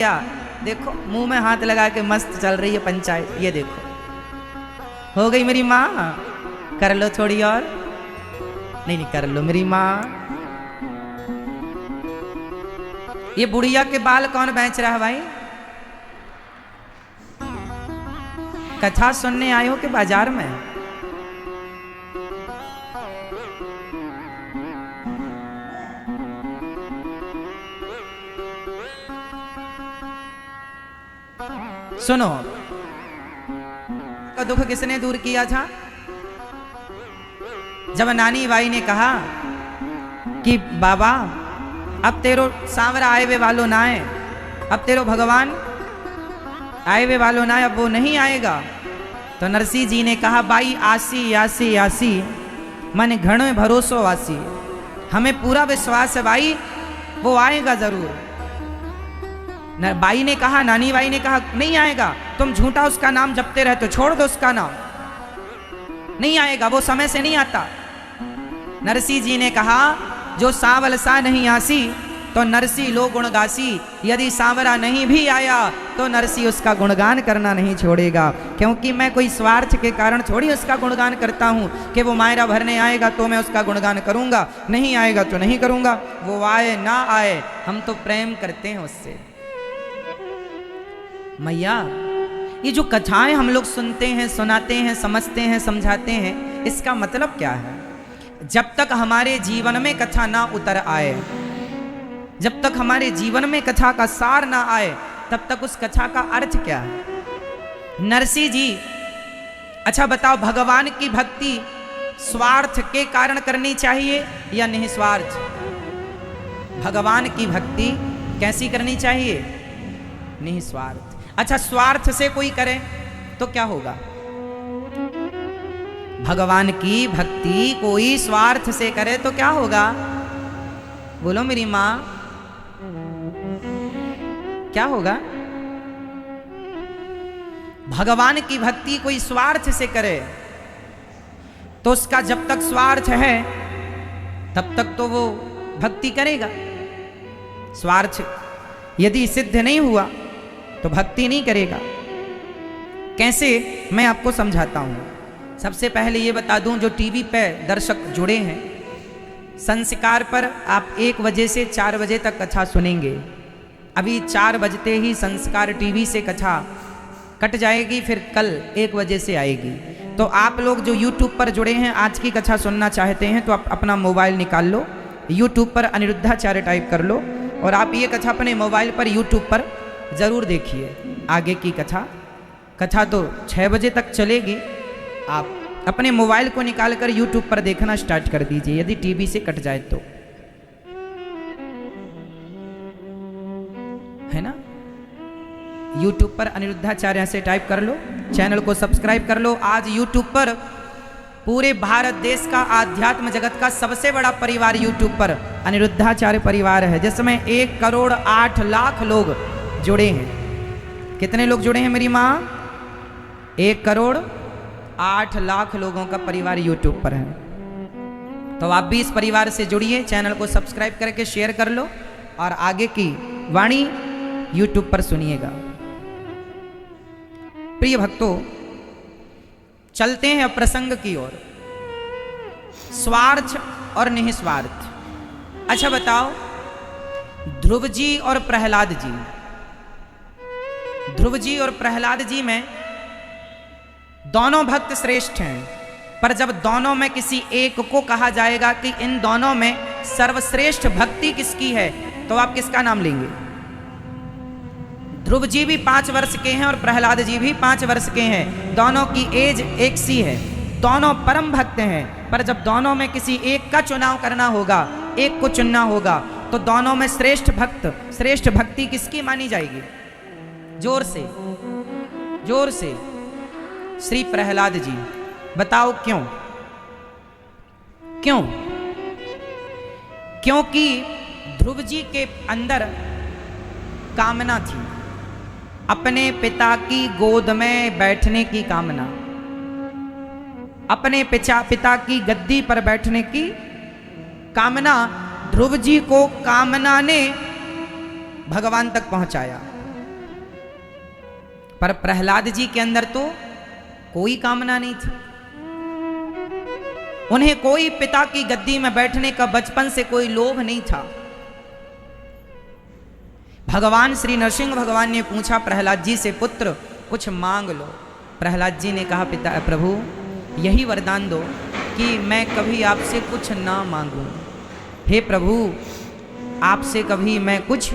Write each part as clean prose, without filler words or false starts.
क्या देखो मुंह में हाथ लगा के मस्त चल रही है पंचायत। ये देखो हो गई मेरी माँ, कर लो थोड़ी और। नहीं नहीं कर लो मेरी माँ। ये बुढ़िया के बाल कौन बेच रहा है भाई? कथा सुनने आए हो कि बाजार में? सुनो, का दुख किसने दूर किया था? जब नानी बाई ने कहा कि बाबा अब तेरो सांवरा आए वे वालों ना आए, अब तेरो भगवान आए वे वालों ना, अब वो नहीं आएगा। तो नरसिंह जी ने कहा बाई आसी आसी आसी मन घणो भरोसो आसी, हमें पूरा विश्वास है बाई वो आएगा जरूर। बाई ने कहा, नानी बाई ने कहा नहीं आएगा, तुम झूठा उसका नाम जपते रहते हो, छोड़ दो उसका नाम, नहीं आएगा, वो समय से नहीं आता। नरसिंह जी ने कहा जो सांवल सा नहीं आसी तो नरसिंह लो गुण गासी, यदि सांवरा नहीं भी आया तो नरसिंह उसका गुणगान करना नहीं छोड़ेगा, क्योंकि मैं कोई स्वार्थ के कारण थोड़ी उसका गुणगान करता हूं कि वो मायरा भरने आएगा तो मैं उसका गुणगान करूंगा, नहीं आएगा तो नहीं करूंगा। वो आए ना आए हम तो प्रेम करते हैं उससे। मैया ये जो कथाएं हम लोग सुनते हैं, सुनाते हैं, समझते हैं, समझाते हैं, इसका मतलब क्या है? जब तक हमारे जीवन में कथा ना उतर आए, जब तक हमारे जीवन में कथा का सार ना आए, तब तक उस कथा का अर्थ क्या है? नरसिंह जी, अच्छा बताओ भगवान की भक्ति स्वार्थ के कारण करनी चाहिए या निस्वार्थ? भगवान की भक्ति कैसी करनी चाहिए? निस्वार्थ। अच्छा स्वार्थ से कोई करे तो क्या होगा? भगवान की भक्ति कोई स्वार्थ से करे तो क्या होगा? बोलो मेरी माँ, क्या होगा? भगवान की भक्ति कोई स्वार्थ से करे तो उसका जब तक स्वार्थ है तब तक तो वो भक्ति करेगा। स्वार्थ यदि सिद्ध नहीं हुआ तो भक्ति नहीं करेगा। कैसे, मैं आपको समझाता हूं। सबसे पहले ये बता दूं, जो टीवी पे दर्शक जुड़े हैं, संस्कार पर आप 1 बजे से 4 बजे तक कथा सुनेंगे। अभी 4 बजते ही संस्कार टीवी से कथा कट जाएगी, फिर कल 1 बजे से आएगी। तो आप लोग जो YouTube पर जुड़े हैं, आज की कथा सुनना चाहते हैं तो आप अपना मोबाइल निकाल लो, YouTube पर अनिरुद्धाचार्य टाइप कर लो और आप ये कथा अपने मोबाइल पर YouTube पर ज़रूर देखिए। आगे की कथा तो 6 बजे तक चलेगी। आप अपने मोबाइल को निकाल कर YouTube पर देखना स्टार्ट कर दीजिए, यदि टीवी से कट जाए तो, है ना। YouTube पर अनिरुद्धाचार्य से टाइप कर लो, चैनल को सब्सक्राइब कर लो। आज YouTube पर पूरे भारत देश का आध्यात्म जगत का सबसे बड़ा परिवार YouTube पर अनिरुद्धाचार्य परिवार है, जिसमें 1 करोड़ 8 लाख लोग जुड़े हैं। कितने लोग जुड़े हैं मेरी माँ? 1 करोड़ 8 लाख लोगों का परिवार YouTube पर है। तो आप भी इस परिवार से जुड़िए, चैनल को सब्सक्राइब करके शेयर कर लो और आगे की वाणी YouTube पर सुनिएगा। प्रिय भक्तों, चलते हैं अब प्रसंग की ओर, स्वार्थ और निस्वार्थ। अच्छा बताओ, ध्रुव जी और प्रहलाद जी, ध्रुव जी और प्रहलाद जी में दोनों भक्त श्रेष्ठ हैं, पर जब दोनों में किसी एक को कहा जाएगा कि इन दोनों में सर्वश्रेष्ठ भक्ति किसकी है, तो आप किसका नाम लेंगे? ध्रुव जी भी 5 वर्ष के हैं और प्रहलाद जी भी 5 वर्ष के हैं, दोनों की एज एक सी है, दोनों परम भक्त हैं। पर जब दोनों में किसी एक का चुनाव करना होगा, एक को चुनना होगा, तो दोनों में श्रेष्ठ भक्त, श्रेष्ठ भक्ति किसकी मानी जाएगी? जोर से, जोर से। श्री प्रहलाद जी। बताओ क्यों? क्यों? क्योंकि ध्रुव जी के अंदर कामना थी, अपने पिता की गोद में बैठने की कामना, अपने पिता की गद्दी पर बैठने की कामना। ध्रुव जी को कामना ने भगवान तक पहुंचाया। पर प्रहलाद जी के अंदर तो कोई कामना नहीं थी। उन्हें कोई पिता की गद्दी में बैठने का बचपन से कोई लोभ नहीं था। भगवान श्री नरसिंह भगवान ने पूछा प्रहलाद जी से, पुत्र कुछ मांग लो। प्रहलाद जी ने कहा, पिता प्रभु यही वरदान दो कि मैं कभी आपसे कुछ ना मांगूं। हे प्रभु आपसे कभी मैं कुछ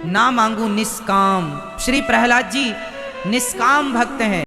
ना मांगूं, निष्काम। श्री प्रहलाद जी निष्काम भक्त हैं।